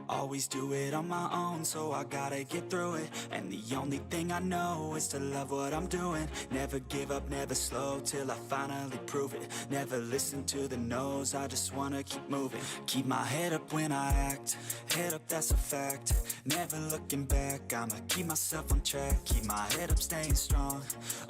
Always do it on my own, so I gotta get through it. And the only thing I know is to love what I'm doing. Never give up, never slow, till I finally prove it. Never listen to the no's, I just wanna keep moving. Keep my head up when I act, head up, that's a fact. Never looking back, I'ma keep myself on track. Keep my head up, staying strong,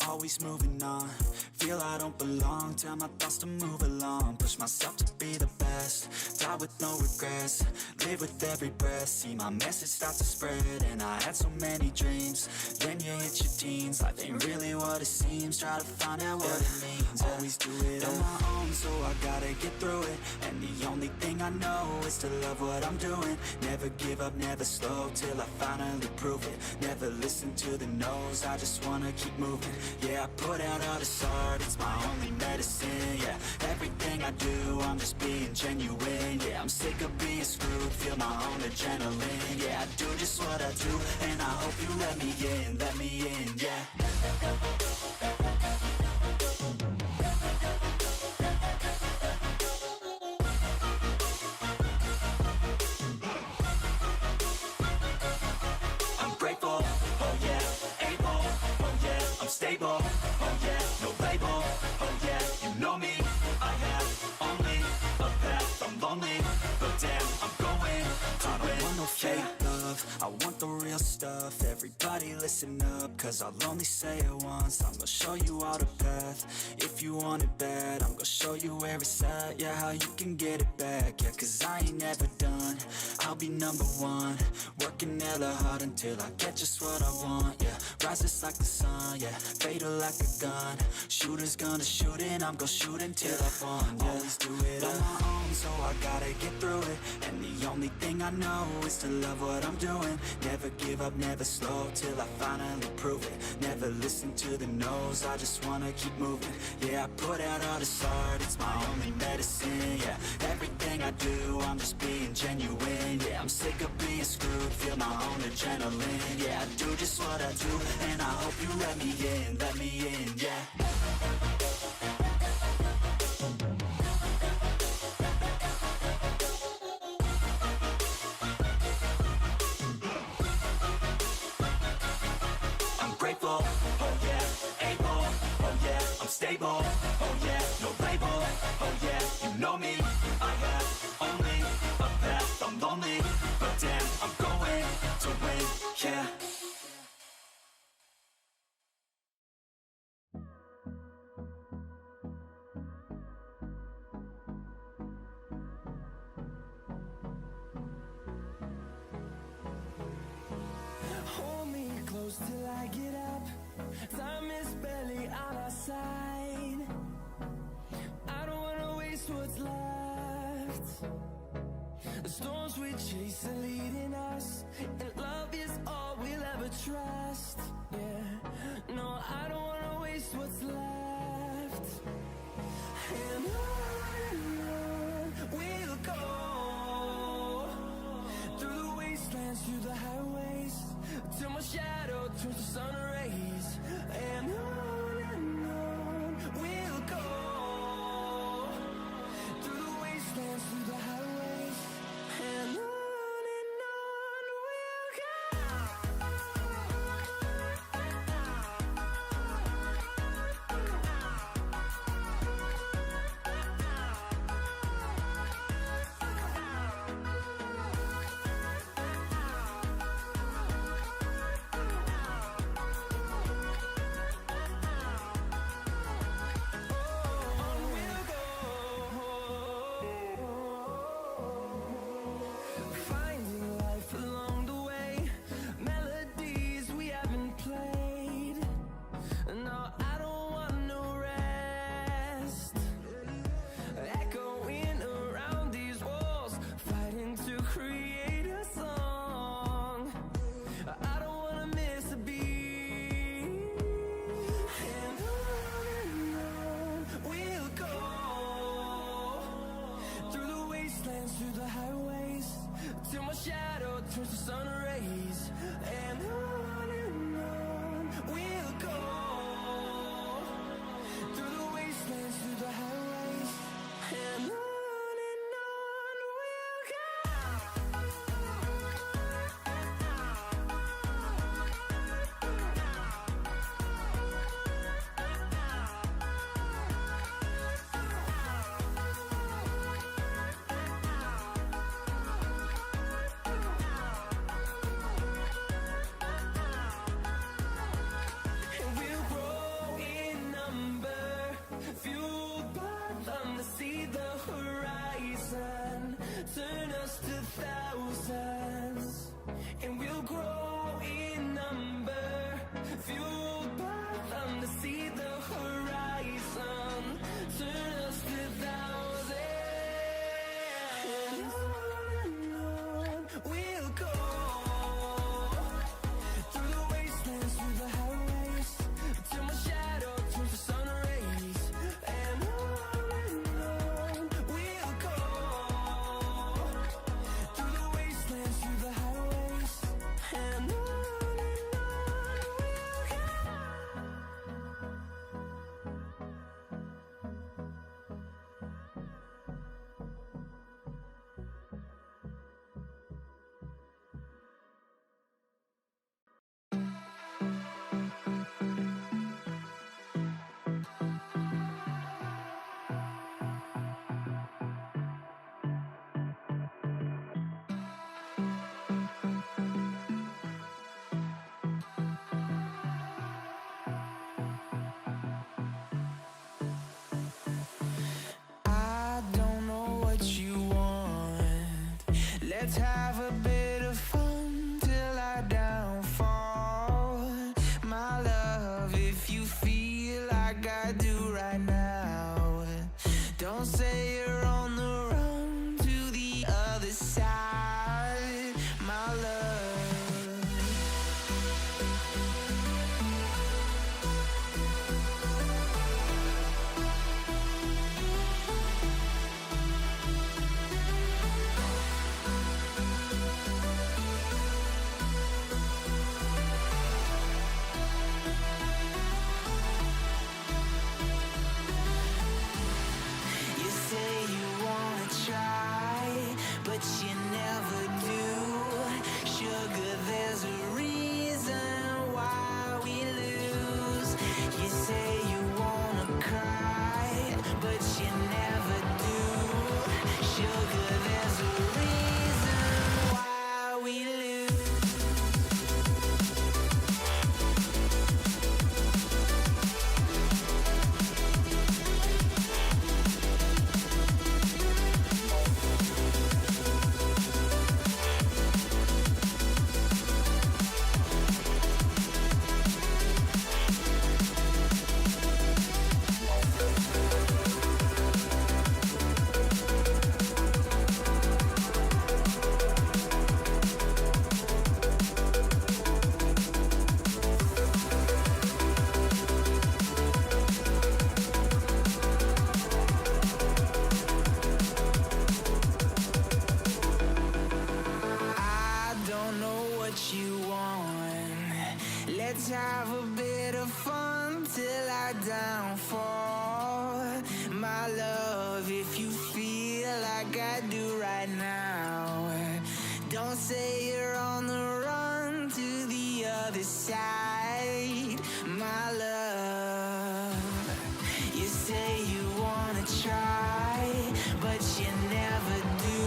always moving on. Feel I don't belong, tell my thoughts to move along. Push myself to be the best, die with no regrets. Live with every breath, see my message start to spread. And I had so many dreams, then you hit your teens. Life ain't really what it seems, try to find out what it means. Always do it on my own, so I gotta get through it. And the only thing I know is to love what I'm doing. Never give up, never slow, till I finally prove it. Never listen to the no's, I just wanna keep moving. Yeah, I put out all this art, it's my only medicine. Yeah, everything I do, I'm just being genuine. Yeah, I'm sick of being screwed, feel my own adrenaline. Yeah, I do just what I do, and I hope you let me in, yeah. I'm grateful, oh yeah, able, oh yeah, I'm stable, oh yeah, no label, oh yeah, you know me, I have only a path, I'm lonely, but damn, I'm going to win. I don't want no fake love, I want the real stuff. Everybody listen up, cause I'll only say it once. I'm gonna show you all the path, if you want it bad. I'm gonna show you where it's at, yeah, how you can get it back. Yeah, cause I ain't never done, I'll be number one. Working hella hard until I get just what I want, yeah. Rises like the sun, yeah, fatal like a gun. Shooters gonna shoot and I'm gonna shoot until I won, yeah. Always do it on my own, so I gotta get through it. And the only thing I know is to love what I'm doing. Never give up, never slow, till I finally prove it. Never listen to the no's, I just wanna keep moving. Yeah, I put out all this art, it's my only medicine. Yeah, everything I do, I'm just being genuine. Yeah, I'm sick of being screwed, feel my own adrenaline. Yeah, I do just what I do, and I hope you let me in, yeah. Grateful, oh yeah, able, oh yeah, I'm stable, oh yeah, no label, oh yeah, you know me, I have only a path, I'm lonely, but damn, I'm going to win, yeah. Hold me close till I get up. Time is barely on our side. I don't wanna waste what's left. The storms we chase are leading us, and love is all we'll ever trust. Yeah, no, I don't wanna waste what's left. And on we'll go, through the wastelands, through the highways, till my shadow turns to sun rays. And on we'll go, through the wastelands, through the highways. And on we'll go. Finding life along the way, melodies we haven't played. No, I don't want no rest. Echoing around these walls, fighting to create a song. I don't wanna miss a beat. And on we'll go, through the wastelands, through the highways, till my shadow turns to sun rays. And on we'll go, through the wastelands, through the highways. And on we'll go. I do right now. Don't say you're on the run to the other side, my love. You say you wanna try, but you never do. Sugar, there's a reason why we lose. You say you wanna cry, but you never do. Sugar, there's a reason why we lose. I don't know what you want. Let's have a bit of fun till I downfall. My love, if you feel like I do right now, don't say you're on the run to the other side, my love. You say you wanna try, but you never do.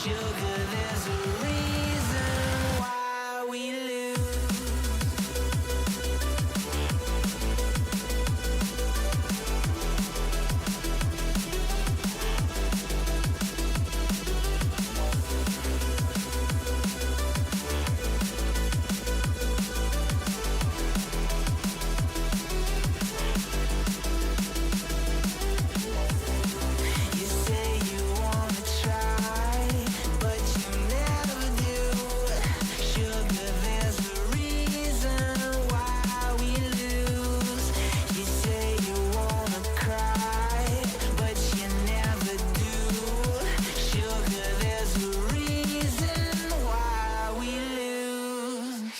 Sugar, there's a reason why we lose. You say you wanna try, but you never do. Sugar, there's a reason why we lose. You say you wanna cry, but you never do. Sugar, there's a reason why we lose.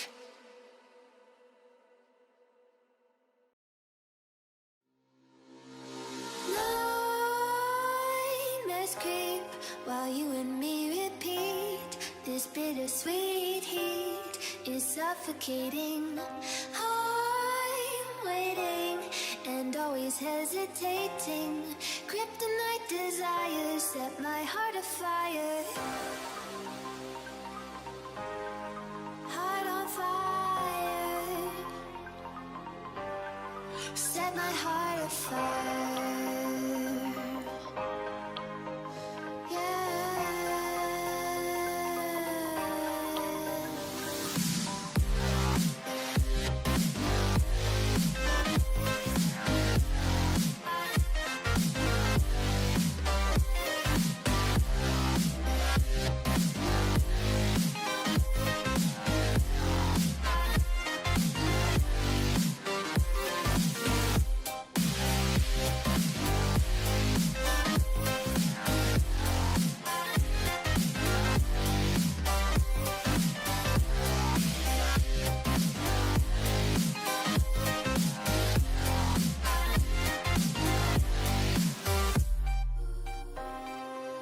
Nightmares creep while you and me repeat. This bittersweet heat is suffocating. I'm waiting and always hesitating. Kryptonite desires set my heart afire. Heart on fire. Set my heart afire.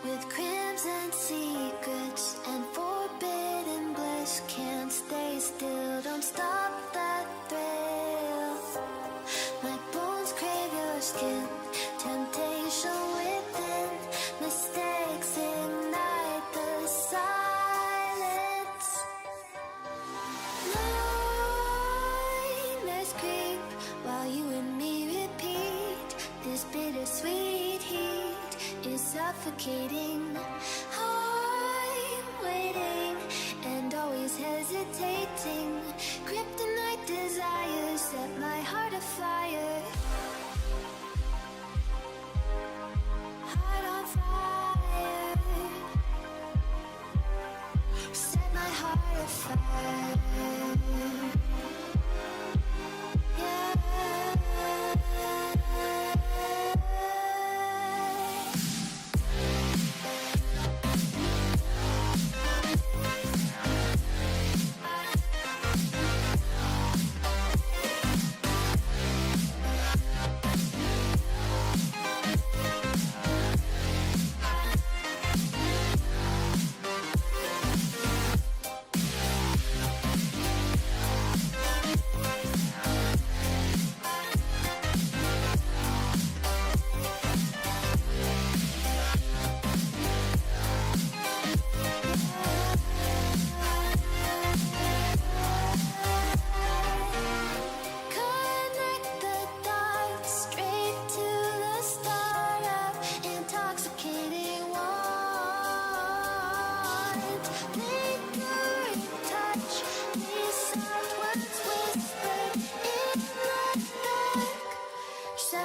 With crimson secrets and forbidden bliss, can't stay still, don't stop that thrill. My bones crave your skin, temptation within, mistakes ignite the silence. Nightmares creep while you and me repeat. This bittersweet heat is suffocating. I'm waiting and always hesitating. Kryptonite desires set my heart afire.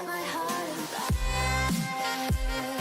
my heart on fire.